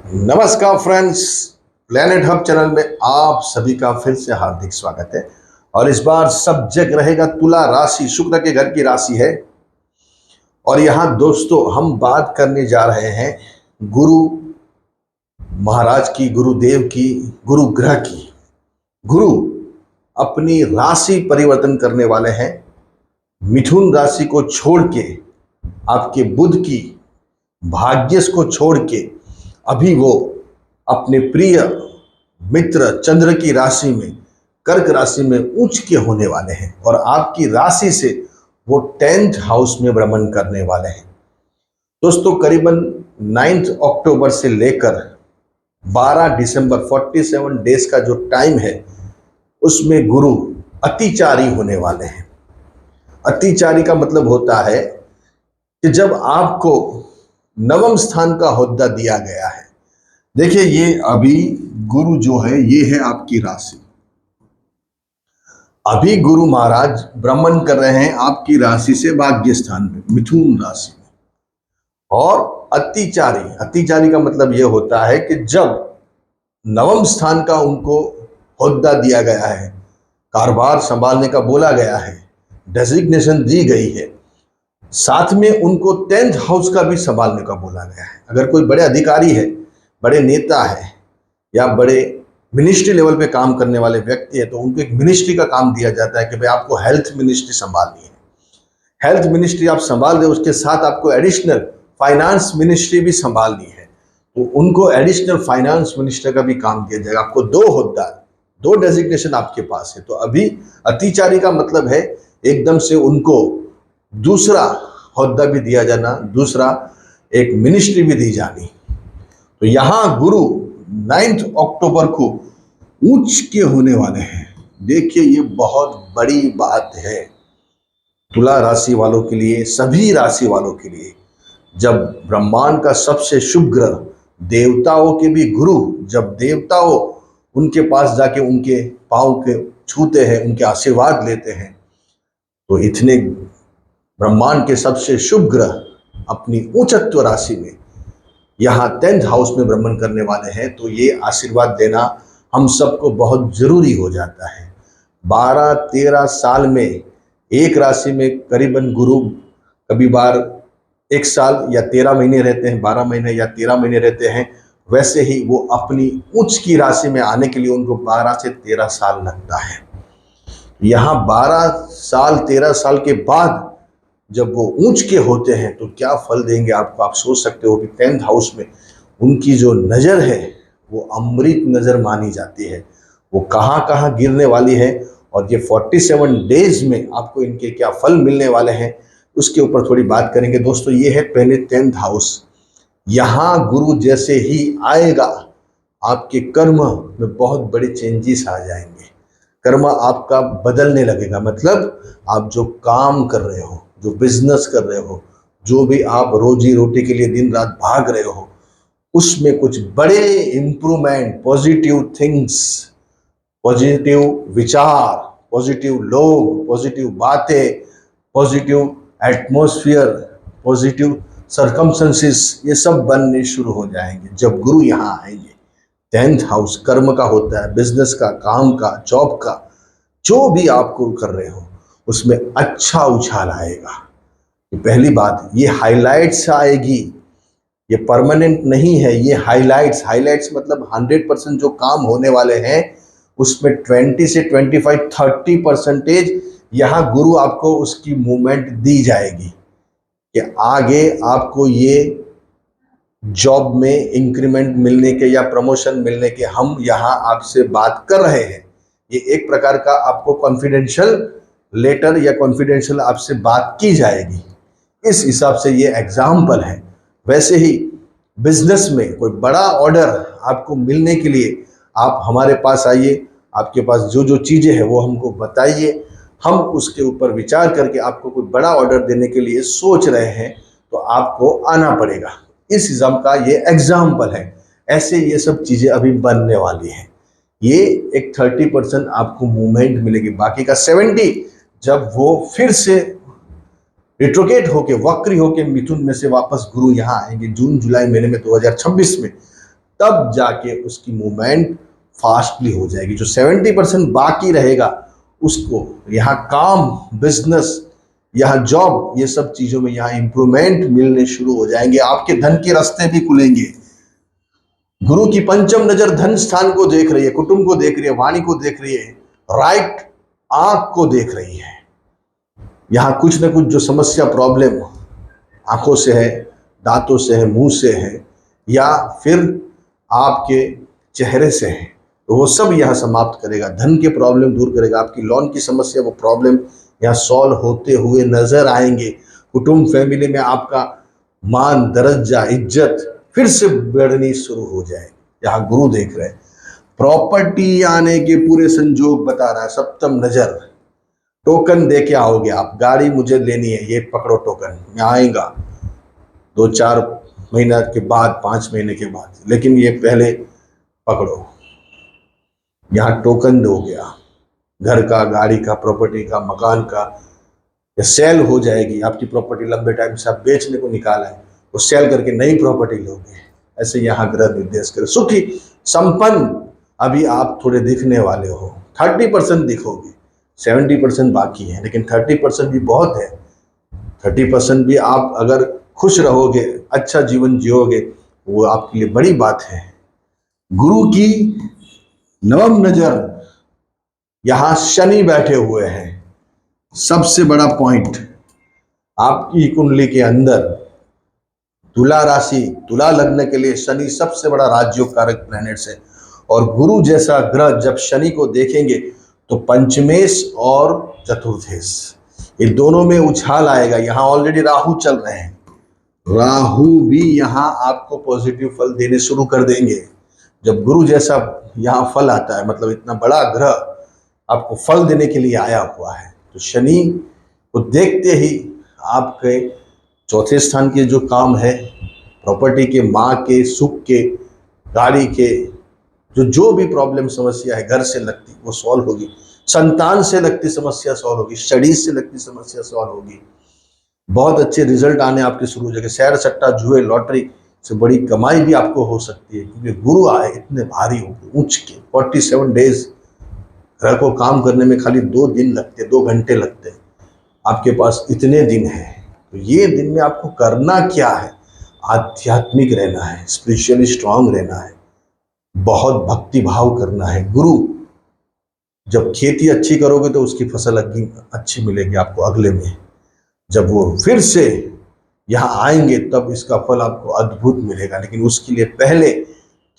नमस्कार friends, planet hub channel में आप सभी का फिर से हार्दिक स्वागत है। और इस बार सब्जेक्ट रहेगा तुला राशि, शुक्र के घर की राशि है। और यहाँ दोस्तों हम बात करने जा रहे हैं गुरु महाराज की, गुरुदेव की, गुरु ग्रह की। गुरु अपनी राशि परिवर्तन करने वाले हैं। मिथुन राशि को छोड़ के, आपके बुध की भाग्यस को छोड़ के अभी वो अपने प्रिय मित्र चंद्र की राशि में, कर्क राशि में उच्च के होने वाले हैं। और आपकी राशि से वो 10th हाउस में भ्रमण करने वाले हैं। दोस्तों करीबन 9 अक्टूबर से लेकर 12 दिसंबर 47 डेज का जो टाइम है उसमें गुरु अतिचारी होने वाले हैं। अतिचारी का मतलब होता है कि जब आपको नवम स्थान का होद्दा दिया गया है। देखिए ये अभी गुरु जो है ये है आपकी राशि। अभी गुरु महाराज भ्रमण कर रहे हैं आपकी राशि से भाग्य स्थान में, मिथुन राशि में। और अतिचारी का मतलब यह होता है कि जब नवम स्थान का उनको होद्दा दिया गया है, कारोबार संभालने का बोला गया है, डेजिग्नेशन दी गई है, साथ में उनको 10th हाउस का भी संभालने का बोला गया है। अगर कोई बड़े अधिकारी है, बड़े नेता है या बड़े मिनिस्ट्री लेवल पे काम करने वाले व्यक्ति है तो उनको एक मिनिस्ट्री का काम दिया जाता है कि भाई आपको हेल्थ मिनिस्ट्री संभालनी है। हेल्थ मिनिस्ट्री आप संभाल रहे, उसके साथ आपको एडिशनल फाइनेंस मिनिस्ट्री भी संभालनी है, तो उनको एडिशनल फाइनेंस मिनिस्टर का भी काम दिया जाएगा। आपको 2 होद्दा, 2 डेजिग्नेशन आपके पास है। तो अभी अतिचारी का मतलब है एकदम से उनको दूसरा होद्दा भी दिया जाना, दूसरा एक मिनिस्ट्री भी दी जानी। तो यहां गुरु 9 अक्टूबर को उच्च के होने वाले हैं। देखिए ये बहुत बड़ी बात है तुला राशि वालों के लिए, सभी राशि वालों के लिए। जब ब्रह्मांड का सबसे शुभ ग्रह, देवताओं के भी गुरु, जब देवताओं उनके पास जाके उनके पांव के छूते हैं, उनके आशीर्वाद लेते हैं, तो इतने ब्रह्मांड के सबसे शुभ ग्रह अपनी उच्चत्व राशि में यहाँ 10th हाउस में भ्रमण करने वाले हैं, तो ये आशीर्वाद देना हम सबको बहुत जरूरी हो जाता है। 12-13 साल में एक राशि में करीबन गुरु कभी बार 1 साल या 13 महीने रहते हैं, 12 महीने या 13 महीने रहते हैं। वैसे ही वो अपनी उच्च की राशि में आने के लिए उनको 12 से 13 साल लगता है। यहाँ 12 साल 13 साल के बाद जब वो ऊंच के होते हैं तो क्या फल देंगे आपको, आप सोच सकते हो कि 10th हाउस में उनकी जो नज़र है वो अमृत नज़र मानी जाती है। वो कहाँ कहाँ गिरने वाली है और ये 47 डेज में आपको इनके क्या फल मिलने वाले हैं उसके ऊपर थोड़ी बात करेंगे। दोस्तों ये है पहले 10th हाउस। यहाँ गुरु जैसे ही आएगा आपके कर्म में बहुत बड़े चेंजेस आ जाएंगे। कर्म आपका बदलने लगेगा, मतलब आप जो काम कर रहे हो, जो बिजनेस कर रहे हो, जो भी आप रोजी रोटी के लिए दिन रात भाग रहे हो, उसमें कुछ बड़े इंप्रूवमेंट, पॉजिटिव थिंग्स, पॉजिटिव विचार, पॉजिटिव लोग, पॉजिटिव बातें, पॉजिटिव एटमॉस्फेयर, पॉजिटिव सर्कमस्टेंसेस, ये सब बनने शुरू हो जाएंगे जब गुरु यहाँ आएंगे। 10th हाउस कर्म का होता है, बिजनेस का, काम का, जॉब का, जो भी आपको कर रहे हो उसमें अच्छा उछाल आएगा। ये पहली बात, ये हाइलाइट्स आएगी, ये परमानेंट नहीं है, ये हाइलाइट्स मतलब 100% जो काम होने वाले हैं उसमें 20 से 25-30% यहाँ गुरु आपको उसकी मूवमेंट दी जाएगी कि आगे आपको ये जॉब में इंक्रीमेंट मिलने के या प्रमोशन मिलने के हम यहाँ आपसे बात कर रहे हैं। ये एक प्रकार का आपको कॉन्फिडेंशियल लेटर या कॉन्फिडेंशियल आपसे बात की जाएगी, इस हिसाब से ये एग्जाम्पल है। वैसे ही बिजनेस में कोई बड़ा ऑर्डर आपको मिलने के लिए आप हमारे पास आइए, आपके पास जो जो चीज़ें हैं वो हमको बताइए, हम उसके ऊपर विचार करके आपको कोई बड़ा ऑर्डर देने के लिए सोच रहे हैं तो आपको आना पड़ेगा। इस हिसाब का ये एग्जाम्पल है। ऐसे ये सब चीज़ें अभी बनने वाली हैं। ये एक 30% आपको मूवमेंट मिलेगी, बाकी का 70 जब वो फिर से रिट्रोगेट होके, वक्री होके मिथुन में से वापस गुरु यहाँ आएंगे जून जुलाई महीने में 2026 में, तब जाके उसकी मूवमेंट फास्टली हो जाएगी। जो 70% बाकी रहेगा उसको यहाँ काम, बिजनेस, यहाँ जॉब, ये सब चीजों में यहाँ इंप्रूवमेंट मिलने शुरू हो जाएंगे। आपके धन के रास्ते भी खुलेंगे। गुरु की पंचम नजर धन स्थान को देख रही है, कुटुंब को देख रही है, वाणी को देख रही है, राइट आंख को देख रही है। यहाँ कुछ ना कुछ जो समस्या, प्रॉब्लम आंखों से है, दांतों से है, मुंह से है, या फिर आपके चेहरे से है, तो वो सब यहाँ समाप्त करेगा। धन के प्रॉब्लम दूर करेगा। आपकी लोन की समस्या, वो प्रॉब्लम यहाँ सॉल्व होते हुए नजर आएंगे। कुटुंब, फैमिली में आपका मान, दर्जा, इज्जत फिर से बढ़नी शुरू हो जाएगी। यहाँ गुरु देख रहे हैं। प्रॉपर्टी आने के पूरे संजोग बता रहा है सप्तम नजर। टोकन दे के आओगे आप, गाड़ी मुझे लेनी है, ये पकड़ो टोकन, मैं आएगा 2-4 महीना के बाद, 5 महीने के बाद, लेकिन ये पहले पकड़ो। यहाँ टोकन दो गया, घर का, गाड़ी का, प्रॉपर्टी का, मकान का, या सेल हो जाएगी। आपकी प्रॉपर्टी लंबे टाइम से आप बेचने को निकाला है, वो सेल करके नई प्रॉपर्टी लोगे। ऐसे यहाँ ग्रह निर्देश करे। सुखी, संपन्न अभी आप थोड़े दिखने वाले हो, 30% दिखोगे, 70% बाकी है, लेकिन 30% भी बहुत है। 30% भी आप अगर खुश रहोगे, अच्छा जीवन जियोगे, वो आपके लिए बड़ी बात है। गुरु की नवम नजर, यहां शनि बैठे हुए हैं। सबसे बड़ा पॉइंट, आपकी कुंडली के अंदर तुला राशि, तुला लग्न के लिए शनि सबसे बड़ा राजयोग कारक प्लैनेट्स है। और गुरु जैसा ग्रह जब शनि को देखेंगे तो पंचमेश और चतुर्थेश, ये दोनों में उछाल आएगा। यहाँ ऑलरेडी राहु चल रहे हैं, राहु भी यहाँ आपको पॉजिटिव फल देने शुरू कर देंगे। जब गुरु जैसा यहाँ फल आता है, मतलब इतना बड़ा ग्रह आपको फल देने के लिए आया हुआ है, तो शनि को देखते ही आपके चौथे स्थान के जो काम है, प्रॉपर्टी के, माँ के, सुख के, गाड़ी के, जो भी प्रॉब्लम, समस्या है घर से लगती, वो सॉल्व होगी। संतान से लगती समस्या सॉल्व होगी, स्टडीज से लगती समस्या सॉल्व होगी। बहुत अच्छे रिजल्ट आने आपके शुरू हो जाएंगे। सैर सट्टा, जुए, लॉटरी से बड़ी कमाई भी आपको हो सकती है, क्योंकि गुरु आए इतने भारी होंगे, ऊंच के 47 डेज। ग्रह को काम करने में खाली 2 दिन लगते, 2 घंटे लगते, आपके पास इतने दिन है। तो ये दिन में आपको करना क्या है? आध्यात्मिक रहना है, स्पिरिचुअली स्ट्रांग रहना है, बहुत भक्ति भाव करना है। गुरु जब खेती अच्छी करोगे तो उसकी फसल अच्छी मिलेगी आपको अगले में। जब वो फिर से यहाँ आएंगे तब इसका फल आपको अद्भुत मिलेगा, लेकिन उसके लिए पहले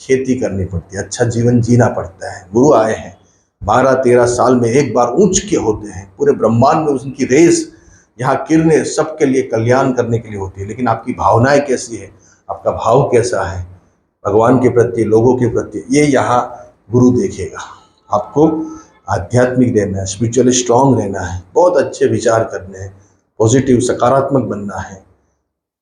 खेती करनी पड़ती है, अच्छा जीवन जीना पड़ता है। गुरु आए हैं 12-13 साल में एक बार ऊंच के होते हैं, पूरे ब्रह्मांड में उनकी रेस, यहाँ किरणें सबके लिए कल्याण करने के लिए होती है। लेकिन आपकी भावनाएं कैसी है, आपका भाव कैसा है भगवान के प्रति, लोगों के प्रति, ये यहाँ गुरु देखेगा। आपको आध्यात्मिक रहना है, स्पिरिचुअली स्ट्रांग रहना है, बहुत अच्छे विचार करने हैं, पॉजिटिव, सकारात्मक बनना है।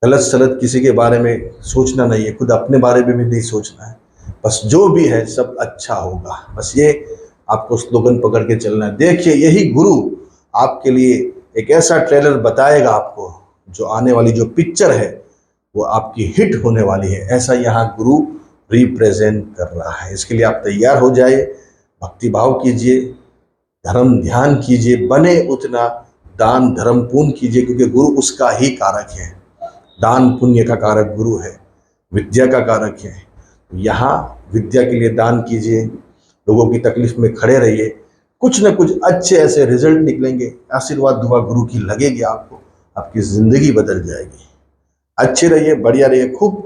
गलत सलत किसी के बारे में सोचना नहीं है, खुद अपने बारे में भी नहीं सोचना है। बस जो भी है सब अच्छा होगा, बस ये आपको स्लोगन पकड़ के चलना है। देखिए, यही गुरु आपके लिए एक ऐसा ट्रेलर बताएगा आपको, जो आने वाली जो पिक्चर है वो आपकी हिट होने वाली है। ऐसा यहाँ गुरु रिप्रेजेंट कर रहा है। इसके लिए आप तैयार हो जाइए, भक्ति भाव कीजिए, धर्म ध्यान कीजिए, बने उतना दान धर्म पुण्य कीजिए, क्योंकि गुरु उसका ही कारक है। दान पुण्य का कारक गुरु है, विद्या का कारक है। यहाँ विद्या के लिए दान कीजिए, लोगों की तकलीफ में खड़े रहिए, कुछ न कुछ अच्छे ऐसे रिजल्ट निकलेंगे। आशीर्वाद दुआ गुरु की लगेगी आपको, आपकी जिंदगी बदल जाएगी। अच्छे रहिए, बढ़िया रहिए, खूब